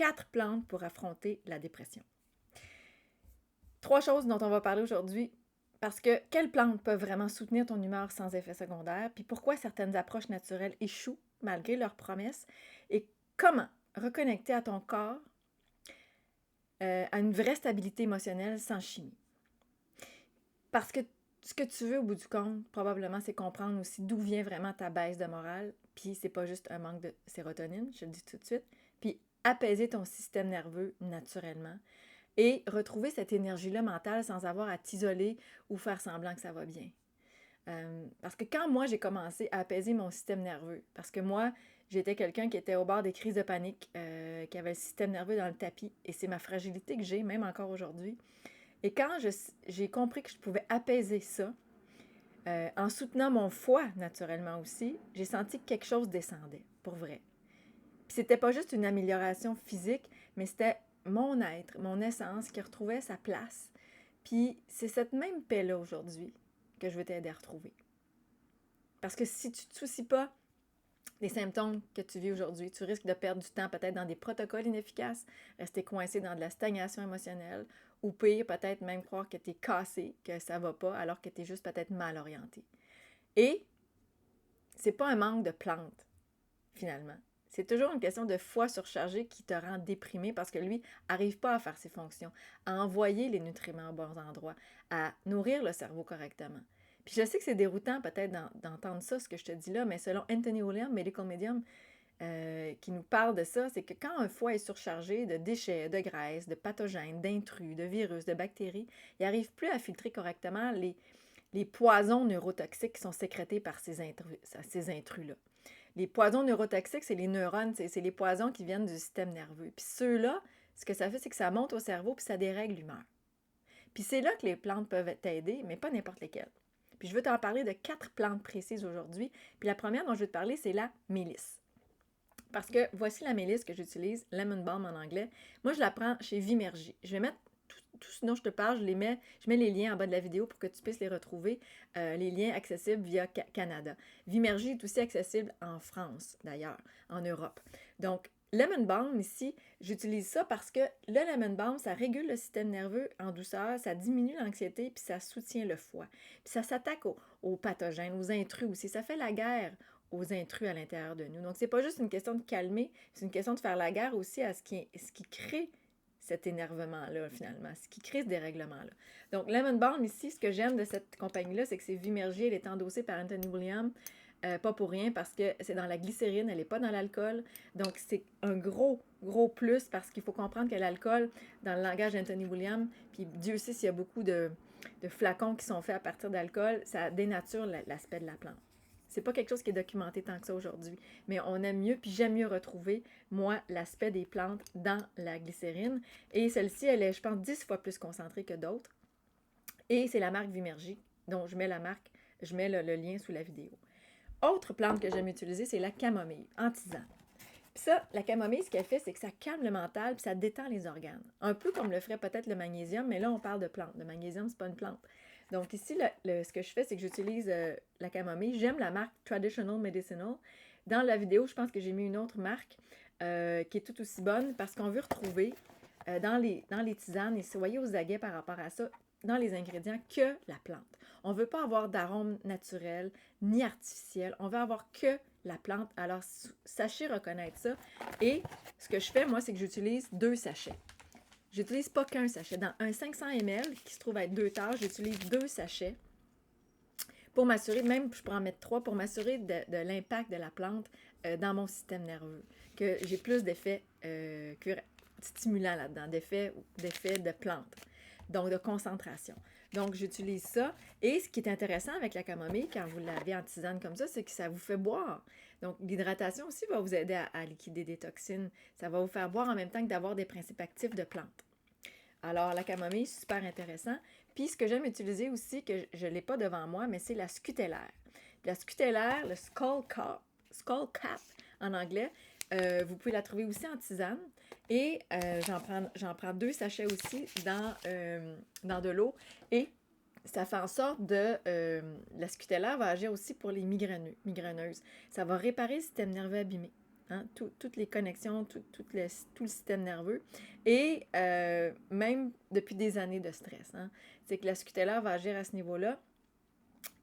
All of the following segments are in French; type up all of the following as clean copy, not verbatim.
4 plantes pour affronter la dépression. 3 choses dont on va parler aujourd'hui, parce que quelles plantes peuvent vraiment soutenir ton humeur sans effet secondaire, puis pourquoi certaines approches naturelles échouent malgré leurs promesses, et comment reconnecter à ton corps à une vraie stabilité émotionnelle sans chimie. Parce que ce que tu veux au bout du compte, probablement, c'est comprendre aussi d'où vient vraiment ta baisse de morale, puis c'est pas juste un manque de sérotonine, je te le dis tout de suite, puis apaiser ton système nerveux naturellement et retrouver cette énergie-là mentale sans avoir à t'isoler ou faire semblant que ça va bien. Parce que quand moi, j'ai commencé à apaiser mon système nerveux, parce que moi, j'étais quelqu'un qui était au bord des crises de panique, qui avait le système nerveux dans le tapis, et c'est ma fragilité que j'ai, même encore aujourd'hui. Et quand j'ai compris que je pouvais apaiser ça, en soutenant mon foie naturellement aussi, j'ai senti que quelque chose descendait, pour vrai. Puis c'était pas juste une amélioration physique, mais c'était mon être, mon essence qui retrouvait sa place. Puis c'est cette même paix-là aujourd'hui que je veux t'aider à retrouver. Parce que si tu ne te soucies pas des symptômes que tu vis aujourd'hui, tu risques de perdre du temps peut-être dans des protocoles inefficaces, rester coincé dans de la stagnation émotionnelle, ou pire, peut-être même croire que tu es cassé, que ça va pas, alors que tu es juste peut-être mal orienté. Et c'est pas un manque de plantes, finalement. C'est toujours une question de foie surchargé qui te rend déprimé parce que lui n'arrive pas à faire ses fonctions, à envoyer les nutriments aux bons endroits, à nourrir le cerveau correctement. Puis je sais que c'est déroutant peut-être d'entendre ça, ce que je te dis là, mais selon Anthony Williams, Medical Medium, qui nous parle de ça, c'est que quand un foie est surchargé de déchets, de graisses, de pathogènes, d'intrus, de virus, de bactéries, il n'arrive plus à filtrer correctement les poisons neurotoxiques qui sont sécrétés par ces intrus-là. Les poisons neurotoxiques, c'est les neurones, c'est les poisons qui viennent du système nerveux. Puis ceux-là, ce que ça fait, c'est que ça monte au cerveau puis ça dérègle l'humeur. Puis c'est là que les plantes peuvent t'aider, mais pas n'importe lesquelles. Puis je veux t'en parler de 4 plantes précises aujourd'hui. Puis la première dont je veux te parler, c'est la mélisse. Parce que voici la mélisse que j'utilise, Lemon Balm en anglais. Moi, je la prends chez Vimergy. Je vais mettre tout ce dont je te parle, je mets les liens en bas de la vidéo pour que tu puisses les retrouver, les liens accessibles via Canada. Vimergy est aussi accessible en France, d'ailleurs, en Europe. Donc, Lemon Balm, ici, j'utilise ça parce que le Lemon Balm, ça régule le système nerveux en douceur, ça diminue l'anxiété, puis ça soutient le foie. Puis ça s'attaque aux pathogènes, aux intrus aussi. Ça fait la guerre aux intrus à l'intérieur de nous. Donc, c'est pas juste une question de calmer, c'est une question de faire la guerre aussi à ce qui crée cet énervement-là, finalement, ce qui crée ce dérèglement-là. Donc, Lemon Balm, ici, ce que j'aime de cette compagnie-là, c'est que c'est Vimergy, elle est endossée par Anthony Williams, pas pour rien, parce que c'est dans la glycérine, elle n'est pas dans l'alcool. Donc, c'est un gros plus, parce qu'il faut comprendre que l'alcool, dans le langage d'Anthony Williams, puis Dieu sait s'il y a beaucoup de flacons qui sont faits à partir d'alcool, ça dénature l'aspect de la plante. C'est pas quelque chose qui est documenté tant que ça aujourd'hui, mais on aime mieux, puis j'aime mieux retrouver, moi, l'aspect des plantes dans la glycérine. Et celle-ci, elle est, je pense, 10 fois plus concentrée que d'autres. Et c'est la marque Vimergy, dont je mets le lien sous la vidéo. Autre plante que j'aime utiliser, c'est la camomille, en tisane. Puis ça, la camomille, ce qu'elle fait, c'est que ça calme le mental, puis ça détend les organes. Un peu comme le ferait peut-être le magnésium, mais là, on parle de plante. Le magnésium, c'est pas une plante. Donc ici, ce que je fais, c'est que j'utilise la camomille. J'aime la marque Traditional Medicinal. Dans la vidéo, je pense que j'ai mis une autre marque qui est tout aussi bonne parce qu'on veut retrouver dans les tisanes, et soyez aux aguets par rapport à ça, dans les ingrédients, que la plante. On ne veut pas avoir d'arôme naturel ni artificiel. On veut avoir que la plante. Alors, sachez reconnaître ça. Et ce que je fais, moi, c'est que j'utilise 2 sachets. J'utilise pas qu'un sachet. Dans un 500 ml, qui se trouve être 2 tasses, j'utilise 2 sachets pour m'assurer, même je pourrais en mettre 3, pour m'assurer de l'impact de la plante dans mon système nerveux. Que j'ai plus d'effets stimulants là-dedans, d'effets de plante. Donc, de concentration. Donc, j'utilise ça. Et ce qui est intéressant avec la camomille, quand vous l'avez en tisane comme ça, c'est que ça vous fait boire. Donc, l'hydratation aussi va vous aider à liquider des toxines. Ça va vous faire boire en même temps que d'avoir des principes actifs de plantes. Alors, la camomille, super intéressant. Puis, ce que j'aime utiliser aussi, que je ne l'ai pas devant moi, mais c'est la scutellaire. La scutellaire, le skull cap en anglais, vous pouvez la trouver aussi en tisane. Et j'en prends 2 sachets aussi dans de l'eau. Et ça fait en sorte la scutellaire va agir aussi pour les migraineuses. Ça va réparer le système nerveux abîmé. hein, toutes les connexions, tout le système nerveux, et même depuis des années de stress. Hein. C'est que la scutella va agir à ce niveau-là,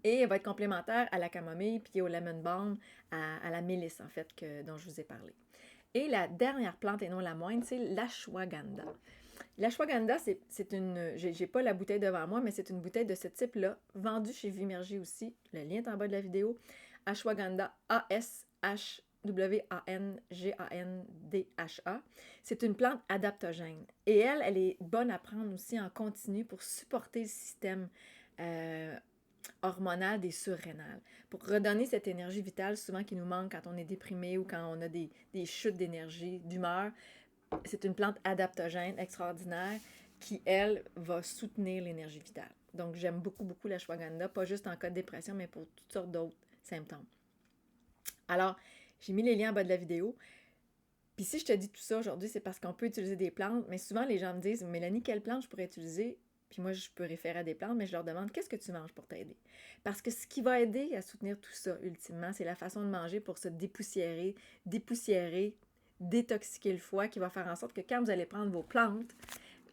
et elle va être complémentaire à la camomille, puis au lemon balm, à la mélisse, en fait, dont je vous ai parlé. Et la dernière plante, et non la moindre, c'est l'ashwagandha. L'ashwagandha, c'est une... J'ai pas la bouteille devant moi, mais c'est une bouteille de ce type-là, vendue chez Vimergy aussi. Le lien est en bas de la vidéo. Ashwagandha, Ashwagandha. C'est une plante adaptogène. Et elle est bonne à prendre aussi en continu pour supporter le système hormonal des surrénales, pour redonner cette énergie vitale souvent qui nous manque quand on est déprimé ou quand on a des chutes d'énergie, d'humeur. C'est une plante adaptogène extraordinaire qui, elle, va soutenir l'énergie vitale. Donc, j'aime beaucoup, beaucoup l'ashwagandha, pas juste en cas de dépression, mais pour toutes sortes d'autres symptômes. Alors, j'ai mis les liens en bas de la vidéo. Puis si je te dis tout ça aujourd'hui, c'est parce qu'on peut utiliser des plantes, mais souvent les gens me disent « Mélanie, quelle plante je pourrais utiliser? » Puis moi, je peux référer à des plantes, mais je leur demande « Qu'est-ce que tu manges pour t'aider? » Parce que ce qui va aider à soutenir tout ça, ultimement, c'est la façon de manger pour se dépoussiérer, détoxiquer le foie, qui va faire en sorte que quand vous allez prendre vos plantes,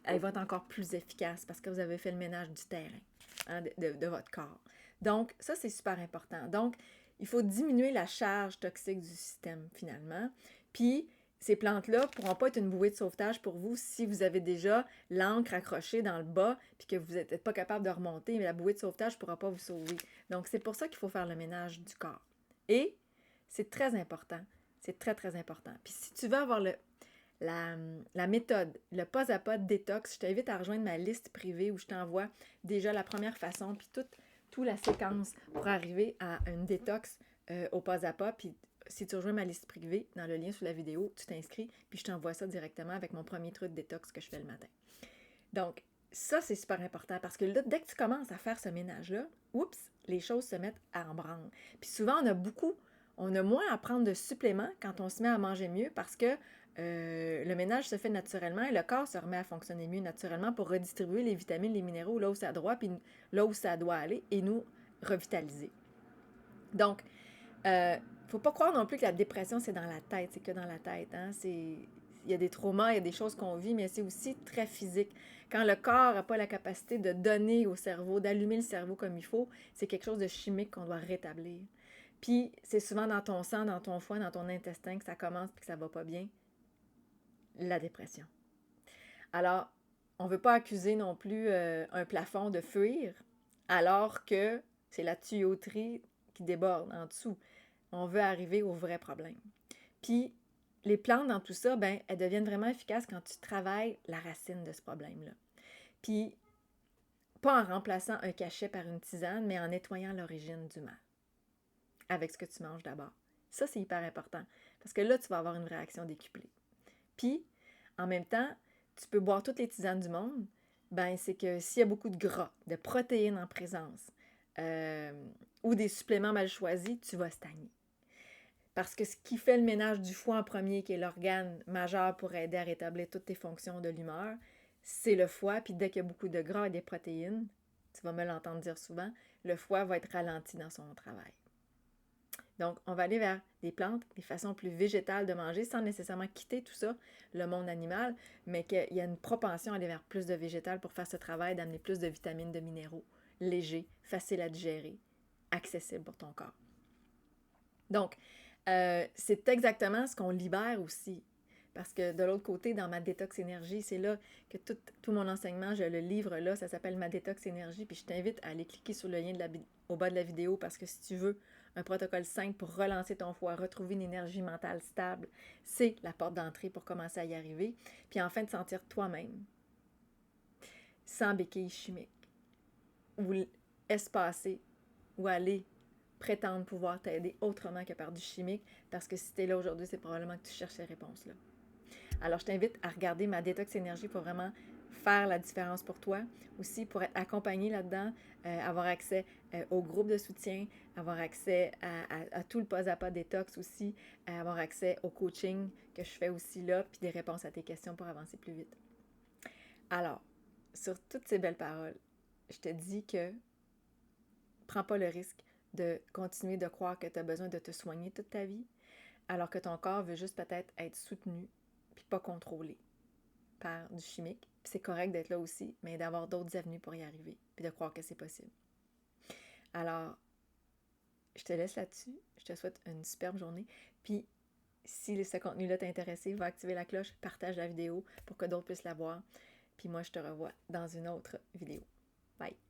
elles vont être encore plus efficaces parce que vous avez fait le ménage du terrain, hein, de votre corps. Donc, ça, c'est super important. Donc, il faut diminuer la charge toxique du système, finalement. Puis, ces plantes-là ne pourront pas être une bouée de sauvetage pour vous si vous avez déjà l'ancre accrochée dans le bas puis que vous n'êtes pas capable de remonter, mais la bouée de sauvetage ne pourra pas vous sauver. Donc, c'est pour ça qu'il faut faire le ménage du corps. Et c'est très important. C'est très, très important. Puis si tu veux avoir la méthode, le pas à pas de détox, je t'invite à rejoindre ma liste privée où je t'envoie déjà la première façon, puis toute la séquence pour arriver à une détox au pas à pas. Puis si tu rejoins ma liste privée, dans le lien sous la vidéo, tu t'inscris, puis je t'envoie ça directement avec mon premier truc de détox que je fais le matin. Donc, ça, c'est super important parce que là, dès que tu commences à faire ce ménage-là, oups, les choses se mettent en branle. Puis souvent, on a moins à prendre de suppléments quand on se met à manger mieux parce que le ménage se fait naturellement et le corps se remet à fonctionner mieux naturellement pour redistribuer les vitamines, les minéraux là où ça doit, puis là où ça doit aller et nous revitaliser. Donc, faut pas croire non plus que la dépression, c'est dans la tête, c'est que dans la tête. Hein? Il y a des traumas, il y a des choses qu'on vit, mais c'est aussi très physique. Quand le corps n'a pas la capacité de donner au cerveau, d'allumer le cerveau comme il faut, c'est quelque chose de chimique qu'on doit rétablir. Puis, c'est souvent dans ton sang, dans ton foie, dans ton intestin que ça commence et que ça va pas bien. La dépression. Alors, on ne veut pas accuser non plus un plafond de fuir, alors que c'est la tuyauterie qui déborde en dessous. On veut arriver au vrai problème. Puis, les plantes dans tout ça, ben, elles deviennent vraiment efficaces quand tu travailles la racine de ce problème-là. Puis, pas en remplaçant un cachet par une tisane, mais en nettoyant l'origine du mal. Avec ce que tu manges d'abord. Ça, c'est hyper important. Parce que là, tu vas avoir une réaction décuplée. Puis, en même temps, tu peux boire toutes les tisanes du monde, ben c'est que s'il y a beaucoup de gras, de protéines en présence, ou des suppléments mal choisis, tu vas stagner. Parce que ce qui fait le ménage du foie en premier, qui est l'organe majeur pour aider à rétablir toutes tes fonctions de l'humeur, c'est le foie. Puis dès qu'il y a beaucoup de gras et des protéines, tu vas me l'entendre dire souvent, le foie va être ralenti dans son travail. Donc, on va aller vers des plantes, des façons plus végétales de manger, sans nécessairement quitter tout ça, le monde animal, mais qu'il y a une propension à aller vers plus de végétal pour faire ce travail d'amener plus de vitamines, de minéraux, léger, facile à digérer, accessible pour ton corps. Donc, c'est exactement ce qu'on libère aussi. Parce que de l'autre côté, dans ma détox énergie, c'est là que tout mon enseignement, je le livre là, ça s'appelle ma détox énergie. Puis je t'invite à aller cliquer sur le lien au bas de la vidéo parce que si tu veux un protocole simple pour relancer ton foie, retrouver une énergie mentale stable, c'est la porte d'entrée pour commencer à y arriver. Puis enfin, de sentir toi-même, sans béquilles chimiques, ou espacer, ou aller prétendre pouvoir t'aider autrement que par du chimique, parce que si tu es là aujourd'hui, c'est probablement que tu cherches ces réponses-là. Alors, je t'invite à regarder ma détox énergie pour vraiment faire la différence pour toi. Aussi, pour être accompagné là-dedans, avoir accès au groupe de soutien, avoir accès à tout le pas à pas détox aussi, avoir accès au coaching que je fais aussi là, puis des réponses à tes questions pour avancer plus vite. Alors, sur toutes ces belles paroles, je te dis que prends pas le risque de continuer de croire que tu as besoin de te soigner toute ta vie. alors que ton corps veut juste peut-être être soutenu puis pas contrôlé par du chimique. Puis c'est correct d'être là aussi, mais d'avoir d'autres avenues pour y arriver puis de croire que c'est possible. Alors, je te laisse là-dessus. Je te souhaite une superbe journée. Puis, si ce contenu-là t'a intéressé, va activer la cloche, partage la vidéo pour que d'autres puissent la voir. Puis moi, je te revois dans une autre vidéo. Bye!